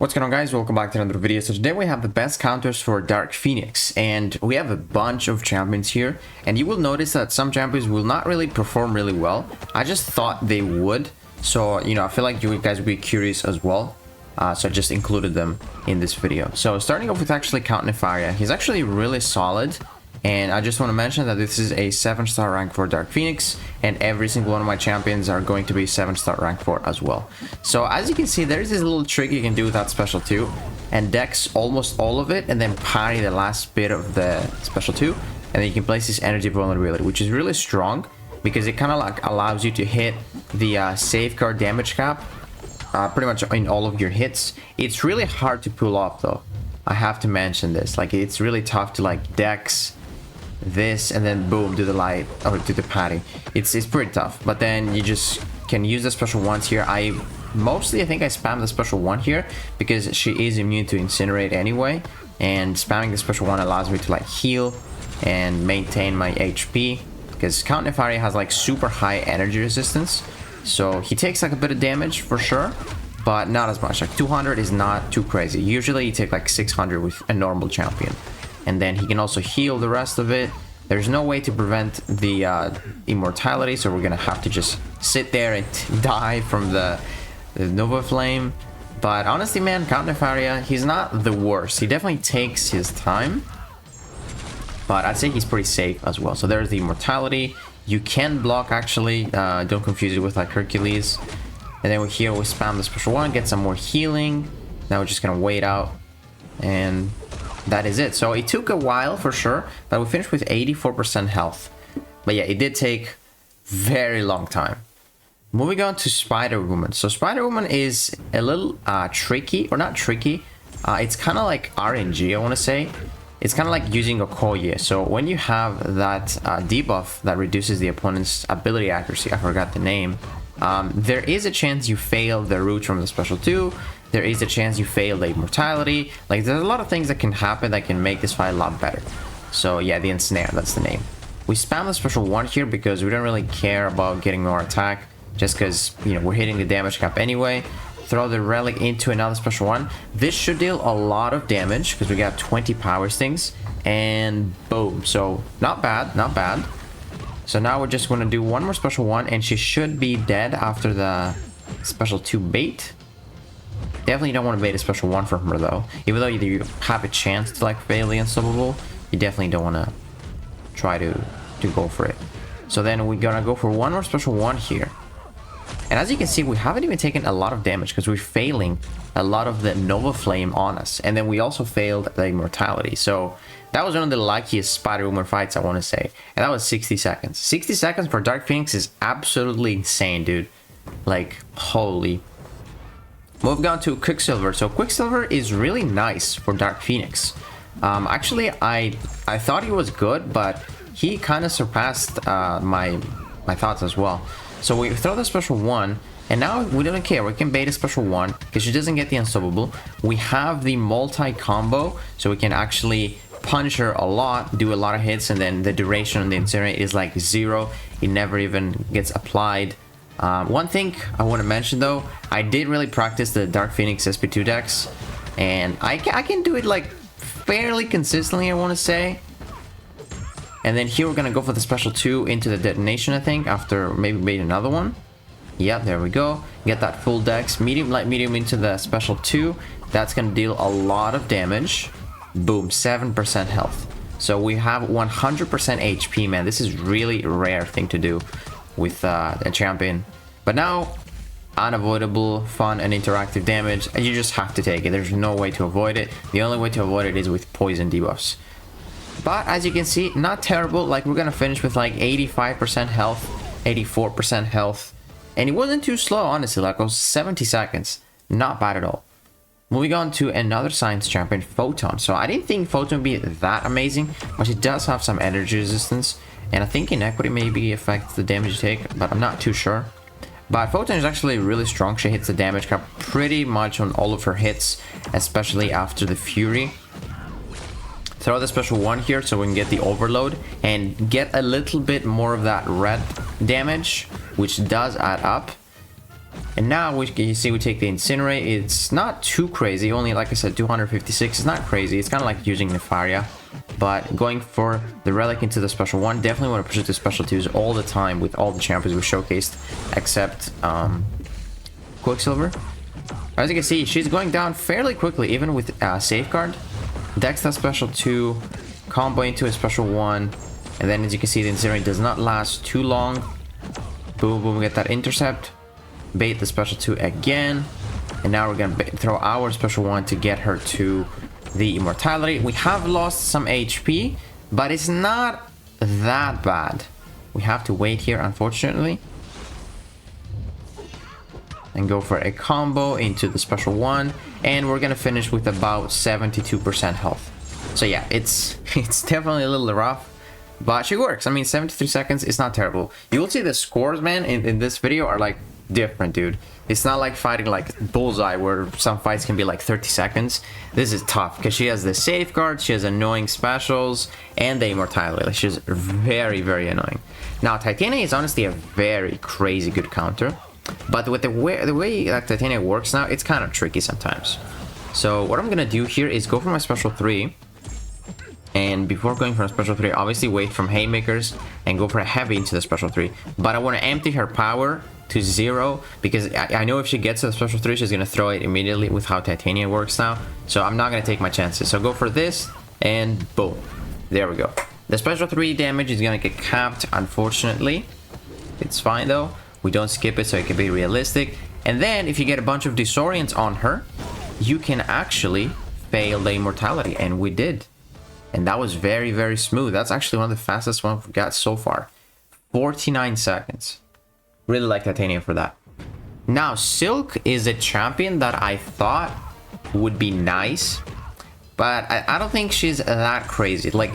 What's going on, guys? Welcome back to another video. So today we have the best counters for Dark Phoenix, and we have a bunch of champions here, and you will notice that some champions will not really perform really well. I just thought they would, so I feel like you guys would be curious as well, so I just included them in this video. So starting off with actually Count Nefaria, he's actually really solid. And I just want to mention that this is a 7-star rank for Dark Phoenix, and every single one of my champions are going to be 7-star rank for as well. So as you can see, there's this little trick you can do with that special 2 and dex almost all of it and then parry the last bit of the special 2, and then you can place this energy vulnerability, which is really strong because it kind of like allows you to hit the safeguard damage cap pretty much in all of your hits. It's really hard to pull off though. I have to mention this, like it's really tough to like dex this and then boom, do the light or do the parry. It's pretty tough, but then you just can use the special ones here. I think I spam the special 1 here because she is immune to incinerate anyway, and spamming the special 1 allows me to like heal and maintain my HP because Count Nefaria has like super high energy resistance, so he takes like a bit of damage for sure, but not as much. Like 200 is not too crazy. Usually you take like 600 with a normal champion. And then he can also heal the rest of it. There's no way to prevent the immortality, so we're gonna have to just sit there and die from the Nova Flame. But honestly, man, Count Nefaria, he's not the worst. He definitely takes his time, but I'd say he's pretty safe as well. So there's the immortality. You can block, actually. Don't confuse it with like Hercules. And then here we spam the special 1, get some more healing. Now we're just gonna wait out, and that is it. So it took a while for sure, but we finished with 84% health. But yeah, it did take very long time. Moving on to Spider-Woman. So Spider-Woman is a little tricky, or not tricky. It's kind of like RNG, I want to say. It's kind of like using Okoye. So when you have that debuff that reduces the opponent's ability accuracy, I forgot the name, there is a chance you fail the root from the special 2. There is a chance you fail the immortality. Like, there's a lot of things that can happen that can make this fight a lot better. So yeah, the ensnare, that's the name. We spam the special 1 here because we don't really care about getting more attack, just because we're hitting the damage cap anyway. Throw the relic into another special 1. This should deal a lot of damage because we got 20 power stings, and boom. So not bad, not bad. So now we're just going to do one more special 1, and she should be dead after the special 2 bait. Definitely don't want to bait a special 1 from her though. Even though you have a chance to like fail the unstoppable, you definitely don't want to try to go for it. So then we're gonna go for one more special 1 here. And as you can see, we haven't even taken a lot of damage because we're failing a lot of the Nova Flame on us. And then we also failed the immortality. So that was one of the luckiest Spider-Woman fights, I want to say. And that was 60 seconds. 60 seconds for Dark Phoenix is absolutely insane, dude. Like, holy. Moving on to Quicksilver. So Quicksilver is really nice for Dark Phoenix. Actually, I thought he was good, but he kind of surpassed my thoughts as well. So we throw the special 1, and now we don't care. We can bait a special 1 because she doesn't get the unstoppable. We have the multi-combo, so we can actually punch her a lot, do a lot of hits, and then the duration on the incinerate is like 0. It never even gets applied. One thing I want to mention though, I did really practice the Dark Phoenix SP2 decks, and I can do it like fairly consistently, I want to say. And then here we're gonna go for the special 2 into the detonation, I think, after maybe bait another one. Yep, there we go. Get that full dex, medium, light, medium into the special 2. That's gonna deal a lot of damage. Boom, 7% health. So we have 100% HP, man. This is really rare thing to do with a champion. But now, unavoidable, fun, and interactive damage, and you just have to take it. There's no way to avoid it. The only way to avoid it is with poison debuffs. But as you can see, not terrible. Like, we're gonna finish with like 85% health, 84% health, and it wasn't too slow, honestly. Like, it was 70 seconds. Not bad at all. Moving on to another science champion, Photon. So I didn't think Photon would be that amazing, but she does have some energy resistance, and I think inequity maybe affects the damage you take, but I'm not too sure. But Photon is actually really strong. She hits the damage cap pretty much on all of her hits, especially after the Fury. Throw the special 1 here so we can get the overload and get a little bit more of that red damage, which does add up. And now you see we take the Incinerate. It's not too crazy, only like I said 256. It's not crazy, it's kind of like using Nefaria. But going for the Relic into the special 1, definitely want to push it to special 2s all the time with all the champions we showcased, except Quicksilver. As you can see, she's going down fairly quickly, even with Safeguard. Dex that special 2, combo into a special 1, and then as you can see, the Incinerate does not last too long. Boom, boom, we get that intercept. Bait the special 2 again, and now we're gonna throw our special 1 to get her to the immortality. We have lost some HP, but it's not that bad. We have to wait here, unfortunately, and go for a combo into the special 1, and we're gonna finish with about 72% health. So yeah, it's definitely a little rough, but she works. I mean, 73 seconds is not terrible. You will see the scores, man, in this video are like different, dude. It's not like fighting like Bullseye where some fights can be like 30 seconds. This is tough because she has the Safeguard, she has annoying specials, and the immortality. Like, she's very, very annoying. Now Titania is honestly a very crazy good counter, but with the way that Titania works now, it's kind of tricky sometimes. So what I'm gonna do here is go for my special 3, and before going for a special 3, obviously wait from Haymakers and go for a heavy into the special 3. But I want to empty her power to 0 because I know if she gets to the special 3, she's gonna throw it immediately with how Titania works now. So I'm not gonna take my chances. So go for this, and boom, there we go. The special 3 damage is gonna get capped, unfortunately. It's fine though, we don't skip it so it can be realistic. And then if you get a bunch of disorients on her, you can actually fail the immortality, and we did. And that was very, very smooth. That's actually one of the fastest ones we've got so far. 49 seconds. Really like Titania for that. Now, Silk is a champion that I thought would be nice, but I don't think she's that crazy. Like,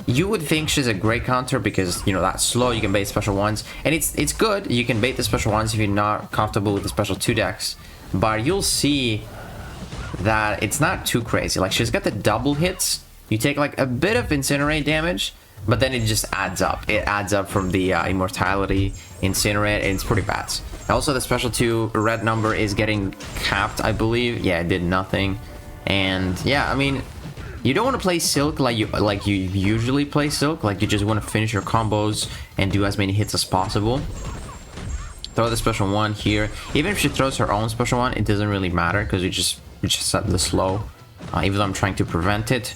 you would think she's a great counter because, you know, that's slow, you can bait special 1s, and it's good. You can bait the special 1s if you're not comfortable with the special 2 decks, but you'll see that it's not too crazy. Like, she's got the double hits. You take like a bit of Incinerate damage, but then it just adds up. It adds up from the immortality, Incinerate, and it's pretty bad. Also, the special 2 red number is getting capped, I believe. Yeah, it did nothing. And yeah, I mean, you don't want to play Silk like you usually play Silk. Like, you just want to finish your combos and do as many hits as possible. Throw the special 1 here. Even if she throws her own special 1, it doesn't really matter because we just set the slow, even though I'm trying to prevent it.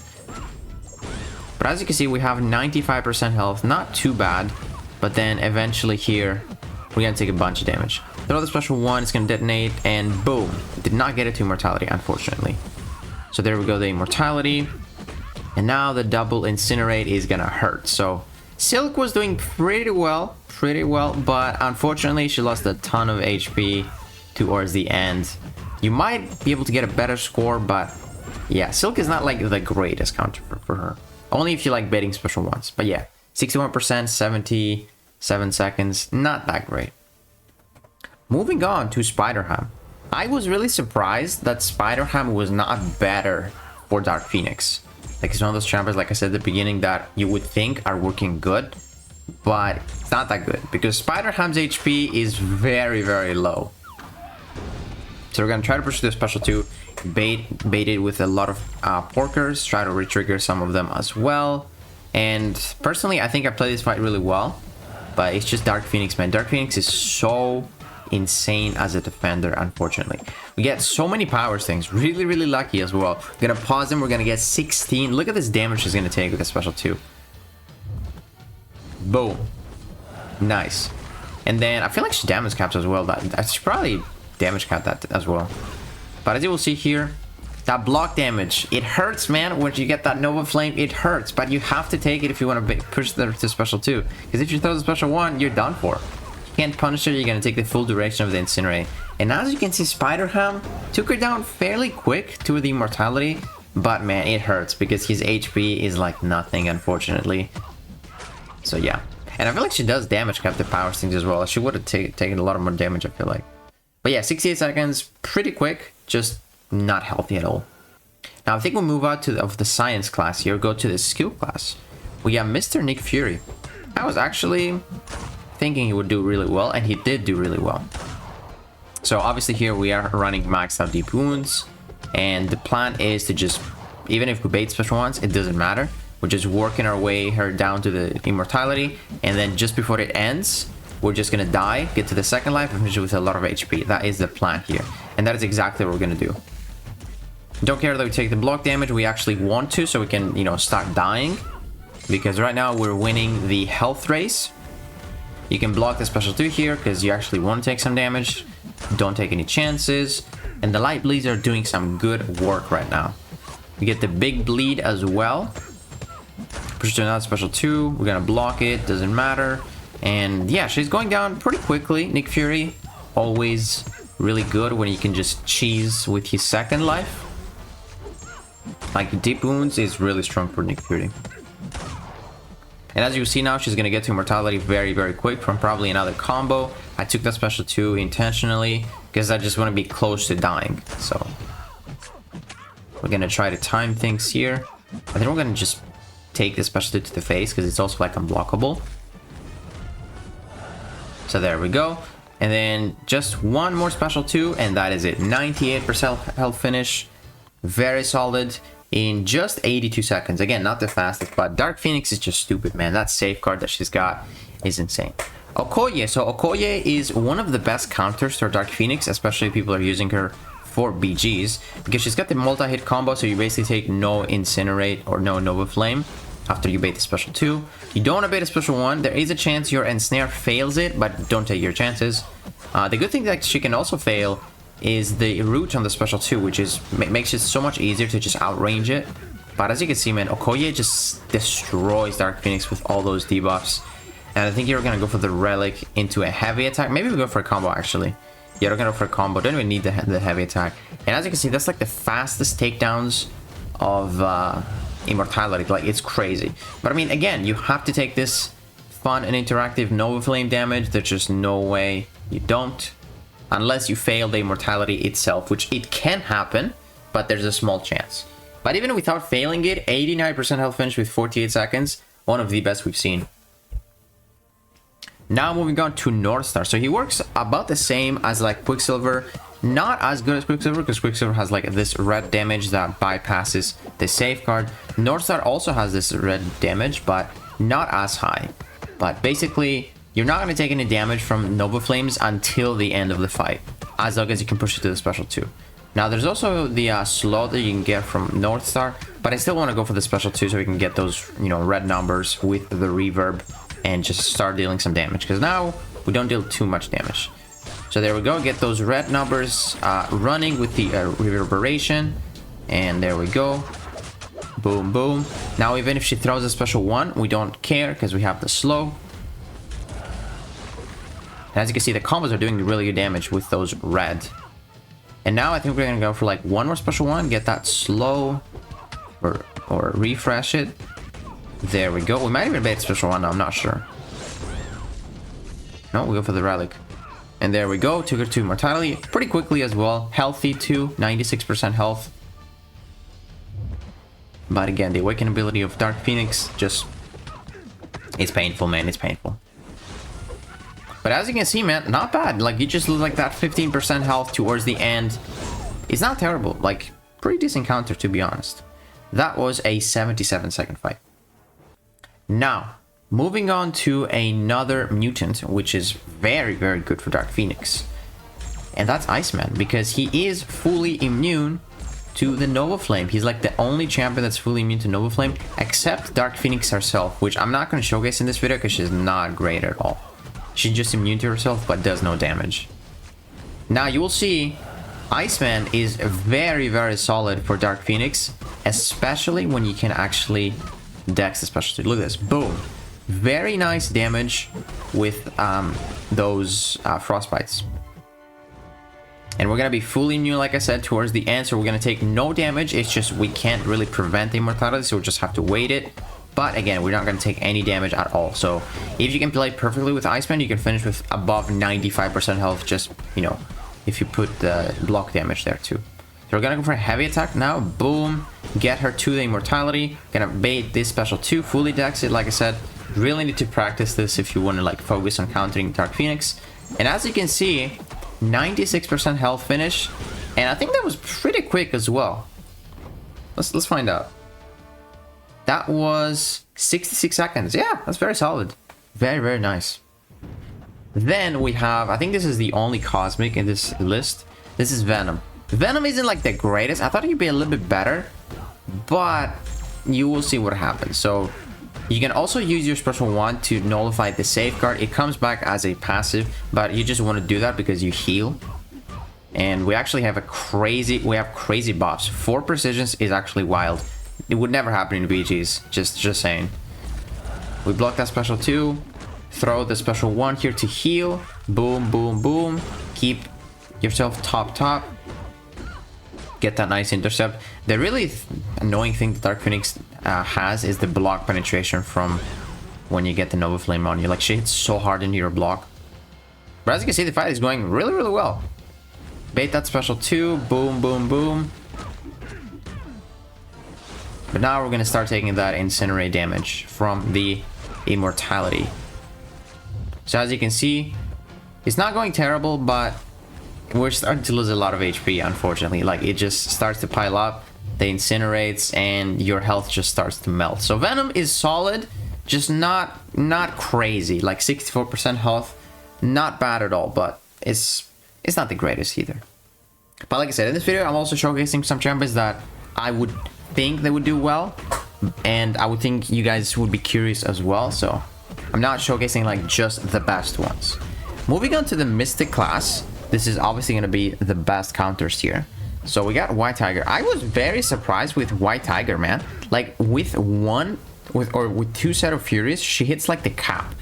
But as you can see, we have 95% health, not too bad. But then eventually here, we're gonna take a bunch of damage. Throw the special 1, it's gonna detonate, and boom. Did not get it to immortality, unfortunately. So there we go, the immortality. And now the double Incinerate is gonna hurt. So Silk was doing pretty well, but unfortunately she lost a ton of HP towards the end. You might be able to get a better score, but yeah, Silk is not like the greatest counter for her. Only if you like baiting special 1s. But yeah, 61%, 77 seconds, not that great. Moving on to Spider-Ham. I was really surprised that Spider-Ham was not better for Dark Phoenix. Like, it's one of those champions, like I said at the beginning, that you would think are working good, but it's not that good because Spider-Ham's HP is very, very low. So we're gonna try to push the special 2, bait it with a lot of porkers, try to retrigger some of them as well. And personally, I think I play this fight really well, but it's just Dark Phoenix, man. Dark Phoenix is so insane as a defender, unfortunately. We get so many powers things, really, really lucky as well. We're gonna pause him, we're gonna get 16. Look at this damage she's gonna take with a special 2. Boom. Nice. And then I feel like she damage caps as well. That she probably damage cap that as well. But as you will see here, that block damage, it hurts, man. When you get that Nova Flame, it hurts. But you have to take it if you want to push the to special 2. Because if you throw the special 1, you're done for. You can't punish her, you're going to take the full duration of the Incinerate. And as you can see, Spider-Ham took her down fairly quick to the immortality. But man, it hurts because his HP is like nothing, unfortunately. So yeah. And I feel like she does damage cap the power things as well. She would have taken a lot more damage, I feel like. But yeah, 68 seconds, pretty quick, just not healthy at all. Now I think we'll move out to the science class here, go to the skill class. We got Mr. Nick Fury. I was actually thinking he would do really well, and he did do really well. So obviously here we are running maxed out deep wounds, and the plan is to just, even if we bait special ones, it doesn't matter. We're just working our way her down to the immortality, and then just before it ends, we're just gonna die, get to the second life, and finish it with a lot of HP. That is the plan here, and that is exactly what we're gonna do. Don't care that we take the block damage, we actually want to, so we can, you know, start dying, because right now we're winning the health race. You can block the special 2 here, because you actually want to take some damage. Don't take any chances, and the light bleeds are doing some good work right now. We get the big bleed as well. Push to another special 2, we're gonna block it, doesn't matter. And yeah, she's going down pretty quickly. Nick Fury, always really good when you can just cheese with his second life. Like, deep wounds is really strong for Nick Fury. And as you see now, she's gonna get to immortality very, very quick from probably another combo. I took that special 2 intentionally because I just want to be close to dying. So we're gonna try to time things here. I think we're gonna just take the special 2 to the face because it's also like unblockable. So there we go. And then just one more special 2, and that is it. 98% health finish. Very solid in just 82 seconds. Again, not the fastest, but Dark Phoenix is just stupid, man. That safeguard that she's got is insane. Okoye. So Okoye is one of the best counters to Dark Phoenix, especially if people are using her for BGs, because she's got the multi-hit combo, so you basically take no Incinerate or no Nova Flame after you bait the special 2. You don't want to bait a special 1. There is a chance your Ensnare fails it, but don't take your chances. The good thing that she can also fail is the root on the special 2, which is makes it so much easier to just outrange it. But as you can see, man, Okoye just destroys Dark Phoenix with all those debuffs. And I think you're gonna go for the relic into a heavy attack. Maybe we go for a combo, actually. Yeah, we're gonna go for a combo. Don't even need the heavy attack. And as you can see, that's like the fastest takedowns of immortality. Like, it's crazy. But I mean, again, you have to take this fun and interactive Nova Flame damage. There's just no way you don't, unless you fail the immortality itself, which it can happen, but there's a small chance. But even without failing it, 89% health finish with 48 seconds, one of the best we've seen. Now moving on to Northstar. So he works about the same as like Quicksilver. Not as good as Quicksilver, because Quicksilver has like this red damage that bypasses the safeguard. Northstar also has this red damage, but not as high. But basically, you're not going to take any damage from Nova Flames until the end of the fight, as long as you can push it to the special 2. Now, there's also the slow that you can get from Northstar, but I still want to go for the special 2 so we can get those, you know, red numbers with the reverb and just start dealing some damage, because now we don't deal too much damage. So there we go, get those red numbers running with the reverberation, and there we go. Boom, boom. Now, even if she throws a special 1, we don't care because we have the slow. And as you can see, the combos are doing really good damage with those red. And now I think we're gonna go for like one more special 1, get that slow, or refresh it. There we go. We might even bait special 1 now, I'm not sure. No, we go for the relic. And there we go, took her to immortality pretty quickly as well. Healthy too, 96% health. But again, the awakening ability of Dark Phoenix just, it's painful, man, it's painful. But as you can see, man, not bad. Like, you just lose like that 15% health towards the end. It's not terrible. Like, pretty decent counter, to be honest. That was a 77-second fight. Now, moving on to another mutant, which is very, very good for Dark Phoenix. And that's Iceman, because he is fully immune to the Nova Flame. He's like the only champion that's fully immune to Nova Flame, except Dark Phoenix herself, which I'm not going to showcase in this video because she's not great at all. She's just immune to herself, but does no damage. Now, you will see Iceman is very, very solid for Dark Phoenix, especially when you can actually dex the special 2. Look at this. Boom. Very nice damage with those frostbites. And we're going to be fully immune, like I said, towards the end. So we're going to take no damage. It's just we can't really prevent the immortality, so we'll just have to wait it. But again, we're not going to take any damage at all. So if you can play perfectly with Iceman, you can finish with above 95% health, just, you know, if you put the block damage there too. So we're going to go for a heavy attack now. Boom. Get her to the immortality. Going to bait this special 2, fully dex it, like I said. Really need to practice this if you want to like focus on countering Dark Phoenix. And as you can see, 96% health finish. And I think that was pretty quick as well. Let's find out. That was 66 seconds. Yeah, that's very solid. Very, very nice. Then we have, I think this is the only cosmic in this list. This is Venom. Venom isn't like the greatest. I thought he'd be a little bit better, but you will see what happens. So you can also use your special one to nullify the safeguard. It comes back as a passive, but you just want to do that because you heal. And we actually have crazy buffs. 4 precisions is actually wild. It would never happen in BGs. Just saying. We block that special 2. Throw the special 1 here to heal. Boom, boom, boom. Keep yourself top. Get that nice intercept. The really annoying thing the Dark Phoenix has is the block penetration from when you get the Nova Flame on you. Like, she hits so hard into your block. But as you can see, the fight is going really, really well. Bait that special 2. Boom, boom, boom. But now we're going to start taking that incinerate damage from the immortality. So as you can see, it's not going terrible, but we're starting to lose a lot of HP, unfortunately. Like, it just starts to pile up, they incinerates, and your health just starts to melt. So Venom is solid, just not crazy. Like 64% health, not bad at all, but it's not the greatest either. But like I said, in this video, I'm also showcasing some champions that I would think they would do well, and I would think you guys would be curious as well. So I'm not showcasing like just the best ones. Moving on to the Mystic class, this is obviously going to be the best counters here. So we got White Tiger. I was very surprised with White Tiger, man. Like with 2 set of Furies, she hits like the cap,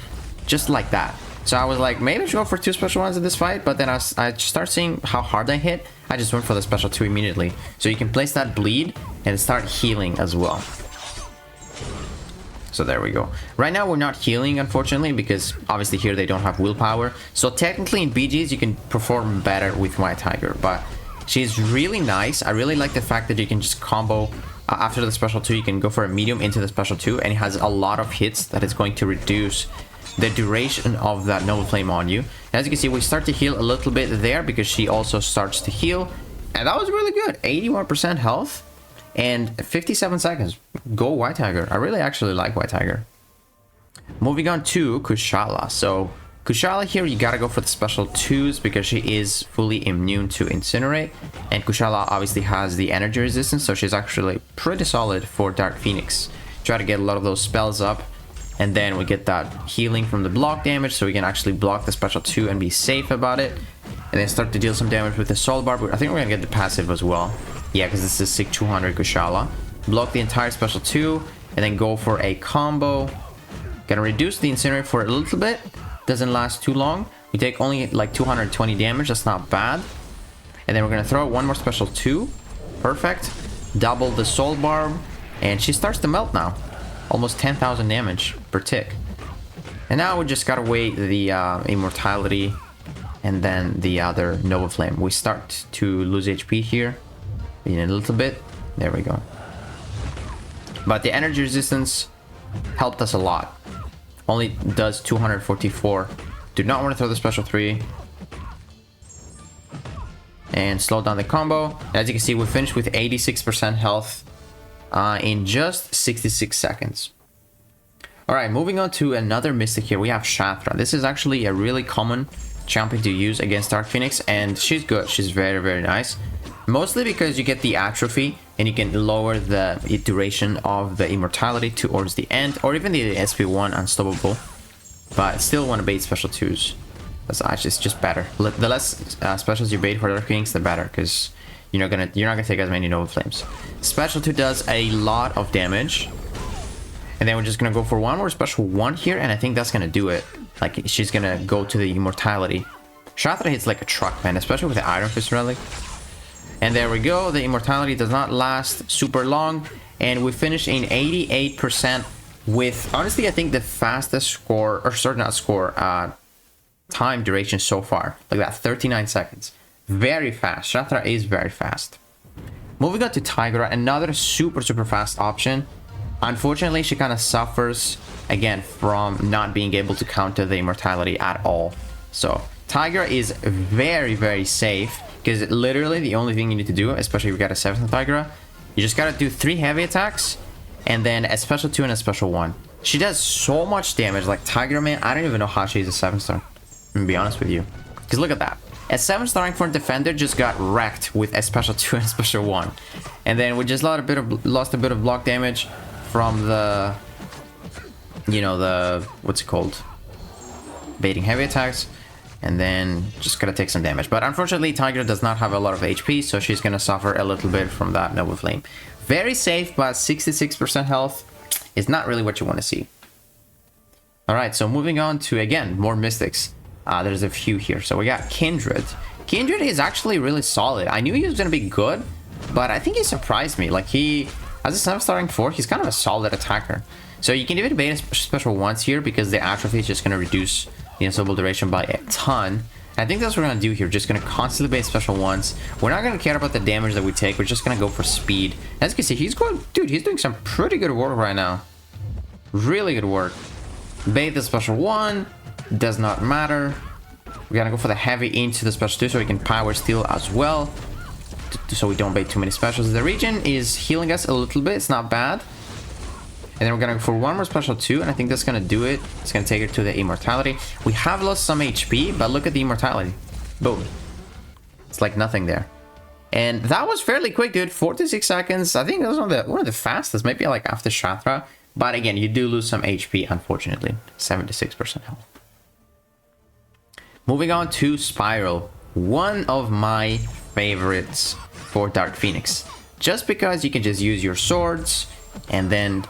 just like that. So I was like, maybe I should go for 2 special ones in this fight, but then I start seeing how hard I hit. I just went for the special 2 immediately. So you can place that bleed and start healing as well. So there we go. Right now we're not healing, unfortunately, because obviously here they don't have willpower. So technically in BGs you can perform better with White Tiger, but she's really nice. I really like the fact that you can just combo after the special 2. You can go for a medium into the special 2, and it has a lot of hits that is going to reduce the duration of that Nova Flame on you. And as you can see, we start to heal a little bit there because she also starts to heal, and that was really good. 81% health and 57 seconds. Go White Tiger. I really actually like White Tiger. Moving on to Kushala. So Kushala here, you gotta go for the special 2s because she is fully immune to Incinerate, and Kushala obviously has the energy resistance, so she's actually pretty solid for Dark Phoenix. Try to get a lot of those spells up, and then we get that healing from the block damage, so we can actually block the special 2 and be safe about it, and then start to deal some damage with the Soul Barb. I think we're gonna get the passive as well. Yeah, because this is SIG 200 Kushala. Block the entire special 2, and then go for a combo. Gonna reduce the Incinerate for a little bit. Doesn't last too long. We take only like 220 damage. That's not bad. And then we're gonna throw one more special 2. Perfect. Double the Soul Barb, and she starts to melt now. Almost 10,000 damage per tick. And now we just gotta wait the immortality and then the other Nova Flame. We start to lose HP here in a little bit. There we go. But the energy resistance helped us a lot. Only does 244. Do not want to throw the special 3. And slow down the combo. As you can see, we finished with 86% health in just 66 seconds. Alright, moving on to another Mystic here. We have Shathra. This is actually a really common champion to use against Dark Phoenix, and she's good. She's very, very nice. Mostly because you get the atrophy, and you can lower the duration of the immortality towards the end, or even the SP1 unstoppable. But still want to bait special 2s. That's actually, it's just better. The less specials you bait for Dark Phoenix, the better, because you're not gonna take as many Nova Flames. Special 2 does a lot of damage, and then we're just gonna go for one more special 1 here, and I think that's gonna do it. Like, she's gonna go to the immortality. Shathra hits like a truck, man, especially with the Iron Fist relic. And there we go. The immortality does not last super long, and we finish in 88% with, honestly, I think the fastest score, or sorry, not score, time duration so far. Like that, 39 seconds. Very fast. Shathra is very fast. Moving on to Tigra, another super fast option. Unfortunately, she kind of suffers again from not being able to counter the immortality at all. So Tigra is very, very safe. Because literally the only thing you need to do, especially if you got a 7th Tigra, you just gotta do 3 heavy attacks. And then a special 2 and a special 1. She does so much damage. Like Tigra, man, I don't even know how she's a 7-star. I'm gonna be honest with you. Because look at that. A 7-star rank for defender just got wrecked with a special 2 and a special 1. And then we just lost a bit of block damage from the, you know, the, what's it called? Baiting heavy attacks. And then just gotta take some damage. But unfortunately, Tigra does not have a lot of HP, so she's gonna suffer a little bit from that Nova Flame. Very safe, but 66% health is not really what you want to see. Alright, so moving on to, again, more Mystics. There's a few here. So we got Kindred. Kindred is actually really solid. I knew he was gonna be good, but I think he surprised me. Like, he, as a 7-star rank 4, he's kind of a solid attacker. So you can even bait a special 1s here, because the atrophy is just gonna reduce the unstable duration by a ton. I think that's what we're gonna do here. Just gonna constantly bait special 1s. We're not gonna care about the damage that we take. We're just gonna go for speed. As you can see, he's going, dude, he's doing some pretty good work right now. Really good work. Bait the special 1. Does not matter. We're gonna go for the heavy into the special 2 so we can power steal as well. So we don't bait too many specials. The region is healing us a little bit. It's not bad. And then we're gonna go for 1 more special 2, and I think that's gonna do it. It's gonna take her to the immortality. We have lost some HP, but look at the immortality. Boom. It's like nothing there. And that was fairly quick, dude. 46 seconds. I think that was one of the fastest, maybe like after Shathra. But again, you do lose some HP, unfortunately. 76% health. Moving on to Spiral. One of my favorites for Dark Phoenix. Just because you can just use your swords and then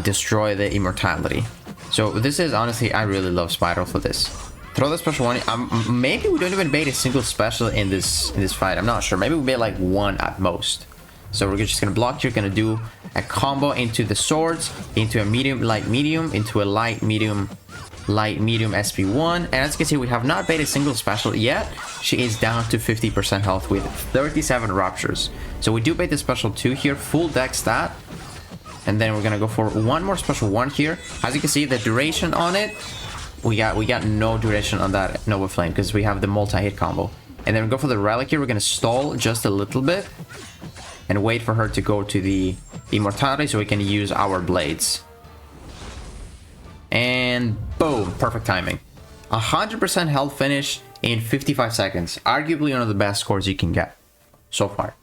destroy the immortality. So this is honestly, I really love Spiral for this. Throw the special 1. Maybe we don't even bait a single special in this fight. I'm not sure. Maybe we bait like 1 at most. So we're just gonna block. You're gonna do a combo into the swords, into a medium, light, medium, into a light, medium, SP1. And as you can see, we have not baited a single special yet. She is down to 50% health with 37 ruptures. So we do bait the special 2 here, full deck stat. And then we're gonna go for 1 more special 1 here. As you can see, the duration on it, we got no duration on that Nova Flame because we have the multi-hit combo. And then we go for the relic here. We're gonna stall just a little bit and wait for her to go to the immortality so we can use our blades. And boom, perfect timing. 100% health finish in 55 seconds. Arguably one of the best scores you can get so far.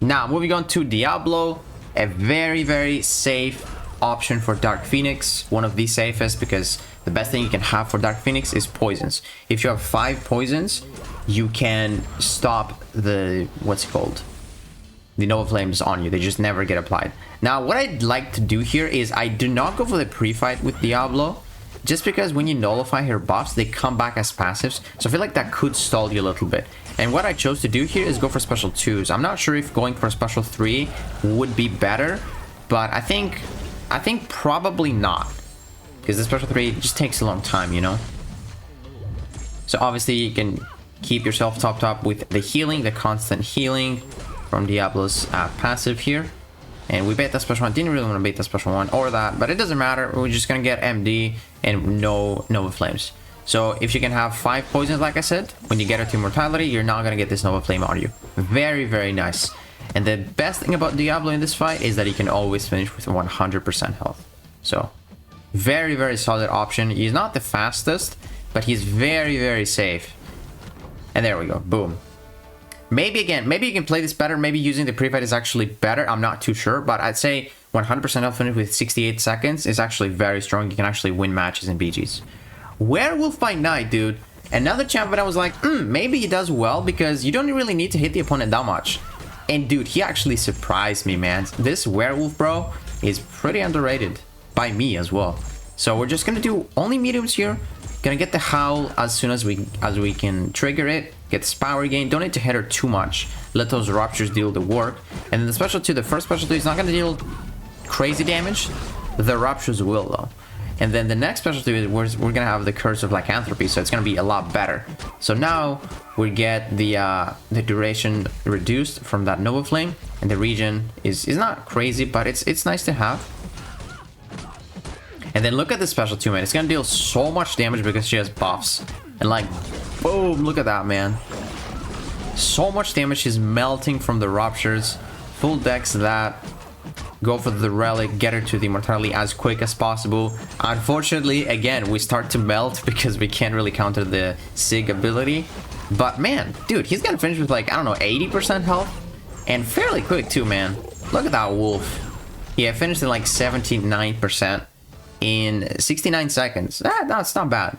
Now, moving on to Diablo. A very, very safe option for Dark Phoenix. One of the safest, because the best thing you can have for Dark Phoenix is poisons. If you have 5 poisons, you can stop the, what's it called? The Nova Flames on you. They just never get applied. Now, what I'd like to do here is I do not go for the pre-fight with Diablo, just because when you nullify her buffs, they come back as passives. So I feel like that could stall you a little bit. And what I chose to do here is go for special 2s. I'm not sure if going for special 3 would be better, but I think probably not, because the special 3 just takes a long time, you know. So obviously you can keep yourself topped up with the healing, the constant healing from Diablo's passive here. And we bait that special 1. Didn't really want to bait the special 1 or that, but it doesn't matter. We're just gonna get MD and no Nova Flames. So if you can have 5 poisons, like I said, when you get her to immortality, you're not gonna get this Nova Flame on you. Very, very nice. And the best thing about Diablo in this fight is that he can always finish with 100% health. So very, very solid option. He's not the fastest, but he's very, very safe. And there we go. Boom. Maybe again, maybe you can play this better. Maybe using the pre-fight is actually better. I'm not too sure, but I'd say 100% health finish with 68 seconds is actually very strong. You can actually win matches in BGs. Werewolf by night, dude. Another champion I was like, maybe he does well because you don't really need to hit the opponent that much. And dude, he actually surprised me, man. This Werewolf, bro, is pretty underrated by me as well. So we're just gonna do only mediums here. Gonna get the Howl as soon as we can trigger it. Get this power gain. Don't need to hit her too much. Let those ruptures deal the work. And then the special 2, the first special 2 is not gonna deal crazy damage. The ruptures will though. And then the next special 2 is we're gonna have the Curse of Lycanthropy, so it's gonna be a lot better. So now we get the duration reduced from that Nova Flame, and the region is not crazy, but it's nice to have. And then look at the special 2, man. It's gonna deal so much damage because she has buffs. And like, Boom, look at that, man. So much damage. She's melting from the ruptures. Full decks that. Go for the relic, get her to the immortality as quick as possible. Unfortunately, again, we start to melt because we can't really counter the Sig ability. But man, dude, he's gonna finish with like, I don't know, 80% health. And fairly quick too, man. Look at that wolf. Yeah, finished in like 79% in 69 seconds. That's not bad.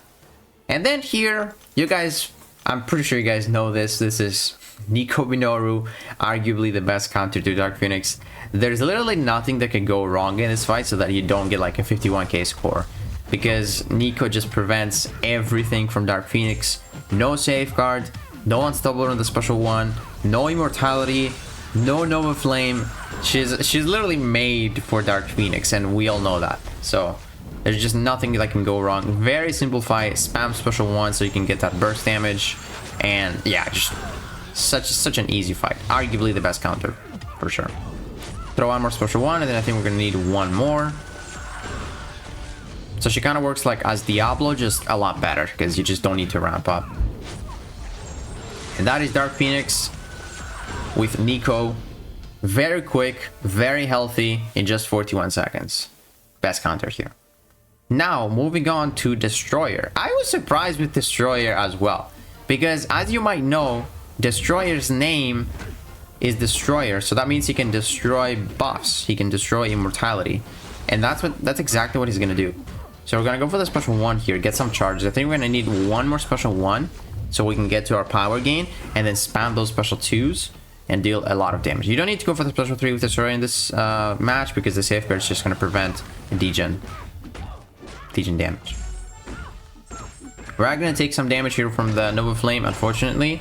And then here, you guys, I'm pretty sure you guys know this. This is Nico Minoru, arguably the best counter to Dark Phoenix. There's literally nothing that can go wrong in this fight so that you don't get like a 51k score. Because Nico just prevents everything from Dark Phoenix. No safeguard, no unstoppable on the special one, no immortality, no Nova Flame. She's literally made for Dark Phoenix, and we all know that. So there's just nothing that can go wrong. Very simple fight. Spam special one so you can get that burst damage. And yeah, just such an easy fight. Arguably the best counter, for sure. Throw one more special one, and then I think we're gonna need one more. So she kind of works like as Diablo, just a lot better, because you just don't need to ramp up. And that is Dark Phoenix with Nico. Very quick, very healthy in just 41 seconds. Best counter here. Now, moving on to Destroyer. I was surprised with Destroyer as well, because as you might know, Destroyer's name is Destroyer, so that means he can destroy buffs. He can destroy immortality, and that's exactly what he's gonna do. So we're gonna go for the special one here, get some charges. I think we're gonna need one more special one so we can get to our power gain, and then spam those special twos and deal a lot of damage. You don't need to go for the special 3 with Destroyer in this match, because the safeguard is just gonna prevent degen damage. We're gonna take some damage here from the Nova Flame, unfortunately.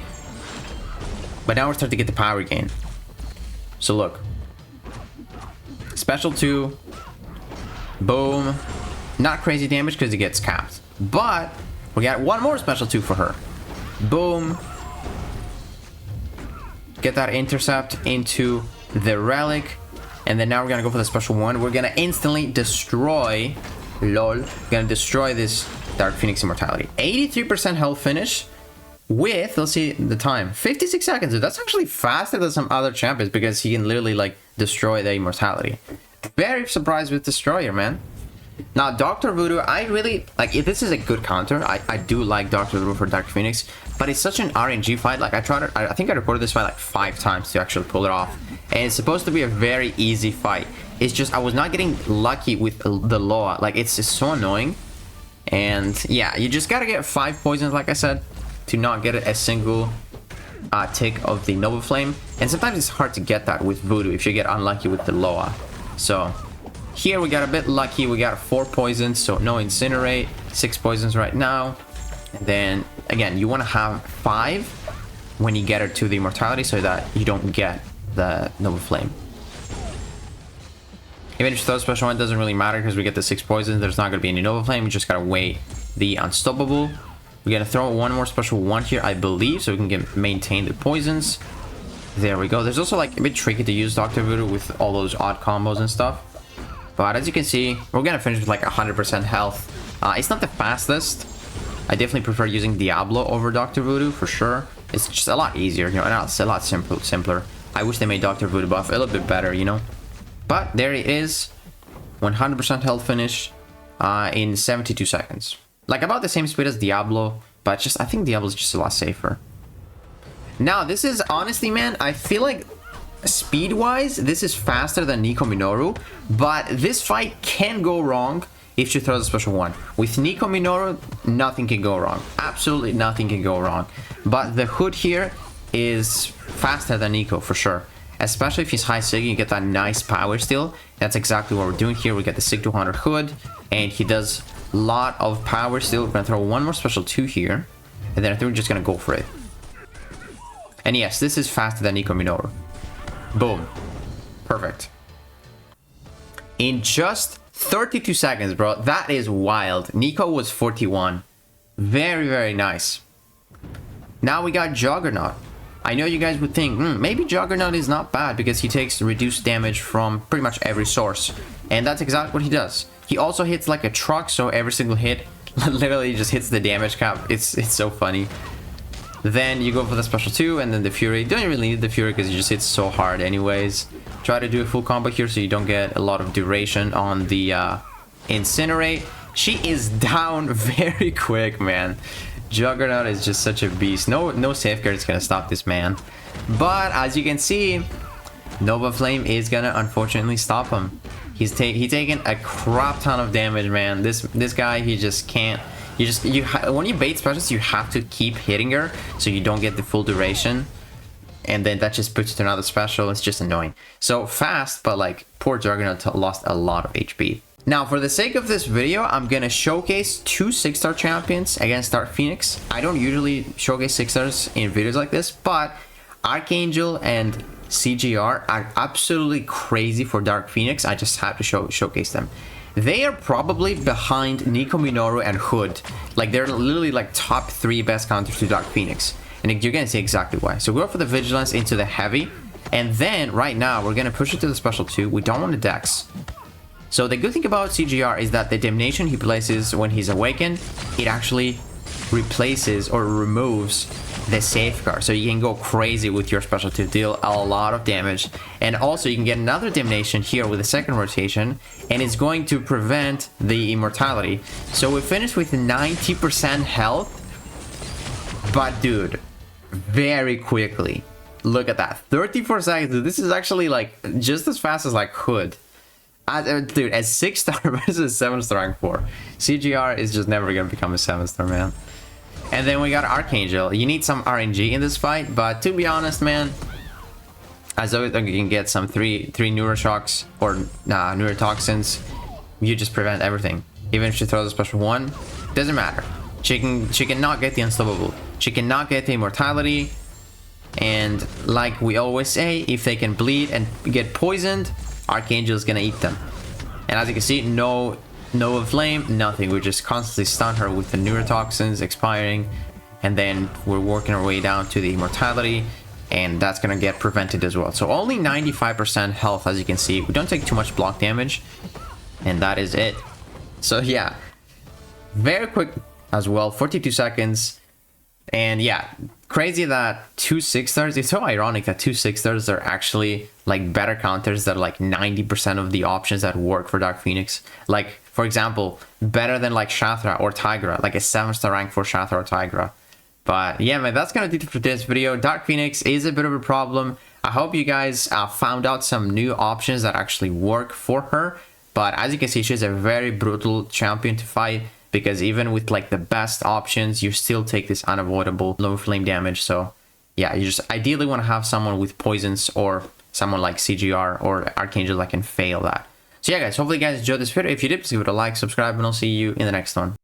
But now we're starting to get the power gain. So look. Special 2. Boom. Not crazy damage because it gets capped. But we got one more special 2 for her. Boom. Get that intercept into the relic. And then now we're going to go for the special 1. We're going to instantly destroy... LOL. We're going to destroy this Dark Phoenix immortality. 83% health finish. With, let's see the time, 56 seconds. Dude, that's actually faster than some other champions, because he can literally like destroy the immortality. Very surprised with Destroyer, man. Now Dr. Voodoo, I really like, if this is a good counter. I do like Dr. Voodoo for Dark Phoenix, but it's such an RNG fight. Like I think I recorded this fight like 5 times to actually pull it off, and it's supposed to be a very easy fight. It's just I was not getting lucky with the Loa. Like it's just so annoying. And yeah, you just gotta get 5 poisons, like I said, to not get a single tick of the Nova Flame. And sometimes it's hard to get that with Voodoo if you get unlucky with the Loa. So here we got a bit lucky. We got 4 poisons, so no Incinerate. 6 poisons right now. And then again, you want to have 5 when you get her to the immortality so that you don't get the Nova Flame. Even if you throw special one, it doesn't really matter because we get the 6 poisons. There's not going to be any Nova Flame. We just got to wait the Unstoppable. We're going to throw one more special 1 here, I believe, so we can maintain the poisons. There we go. There's also like a bit tricky to use Dr. Voodoo with all those odd combos and stuff. But as you can see, we're going to finish with like 100% health. It's not the fastest. I definitely prefer using Diablo over Dr. Voodoo for sure. It's just a lot easier, you know, and it's a lot simpler. I wish they made Dr. Voodoo buff a little bit better, you know. But there it is. 100% health finish in 72 seconds. Like about the same speed as Diablo, but just I think Diablo is just a lot safer. Now, this is honestly, man, I feel like speed-wise, this is faster than Nico Minoru, but this fight can go wrong if she throws a special 1. With Nico Minoru, nothing can go wrong. Absolutely nothing can go wrong. But the hood here is faster than Nico for sure. Especially if he's high Sig, you get that nice power steal. That's exactly what we're doing here. We get the Sig 200 hood, and he does a lot of power steal. We're gonna throw one more special 2 here, and then I think we're just gonna go for it. And yes, this is faster than Nico Minoru. Boom. Perfect. In just 32 seconds, bro. That is wild. Nico was 41. Very, very nice. Now we got Juggernaut. I know you guys would think, maybe Juggernaut is not bad because he takes reduced damage from pretty much every source. And that's exactly what he does. He also hits like a truck, so every single hit literally just hits the damage cap. It's so funny. Then you go for the special 2 and then the Fury. You don't really need the Fury because you just hit so hard anyways. Try to do a full combo here so you don't get a lot of duration on the Incinerate. She is down very quick, man. Juggernaut is just such a beast. No safeguard is gonna stop this man. But as you can see, Nova Flame is gonna unfortunately stop him. He's taking a crap ton of damage, man. This guy, he just can't. When you bait specials, you have to keep hitting her so you don't get the full duration, and then that just puts you to another special. It's just annoying. So fast, but like poor Juggernaut lost a lot of HP. Now, for the sake of this video, I'm gonna showcase 2 6-star champions against Dark Phoenix. I don't usually showcase 6-stars in videos like this, but Archangel and CGR are absolutely crazy for Dark Phoenix. I just have to showcase them. They are probably behind Nico Minoru and Hood. Like, they're literally like top 3 best counters to Dark Phoenix. And you're gonna see exactly why. So go for the Vigilance into the Heavy. And then, right now, we're gonna push it to the Special 2. We don't want the Dex. So the good thing about CGR is that the Damnation he places when he's awakened, it actually replaces or removes the Safeguard. So you can go crazy with your special to deal a lot of damage. And also you can get another Damnation here with the second rotation, and it's going to prevent the Immortality. So we finished with 90% health. But dude, very quickly. Look at that. 34 seconds. Dude, this is actually like just as fast as like Hood. Dude, as 6-star versus 7-star rank 4. CGR is just never gonna become a 7-star, man. And then we got Archangel. You need some RNG in this fight, but to be honest, man, as though you can get some three neuroshocks or neurotoxins, you just prevent everything. Even if she throws a special 1, doesn't matter. She cannot get the unstoppable. She cannot get the immortality. And like we always say, if they can bleed and get poisoned, Archangel is gonna eat them. And as you can see, no flame, nothing. We just constantly stun her with the neurotoxins expiring, and then we're working our way down to the immortality, and that's gonna get prevented as well. So only 95% health, as you can see. We don't take too much block damage, and that is it. So yeah, very quick as well, 42 seconds. And yeah, crazy that 2 6-stars. It's so ironic that 2 6-stars are actually like better counters that are like 90% of the options that work for Dark Phoenix. Like, for example, better than like Shathra or Tigra, like a 7-star rank for Shathra or Tigra. But yeah, man, that's gonna do it for this video. Dark Phoenix is a bit of a problem. I hope you guys found out some new options that actually work for her. But as you can see, she's a very brutal champion to fight, because even with like the best options, you still take this unavoidable low flame damage. So yeah, you just ideally want to have someone with poisons or someone like CGR or Archangel that can fail that. So yeah, guys, hopefully you guys enjoyed this video. If you did, please give it a like, subscribe, and I'll see you in the next one.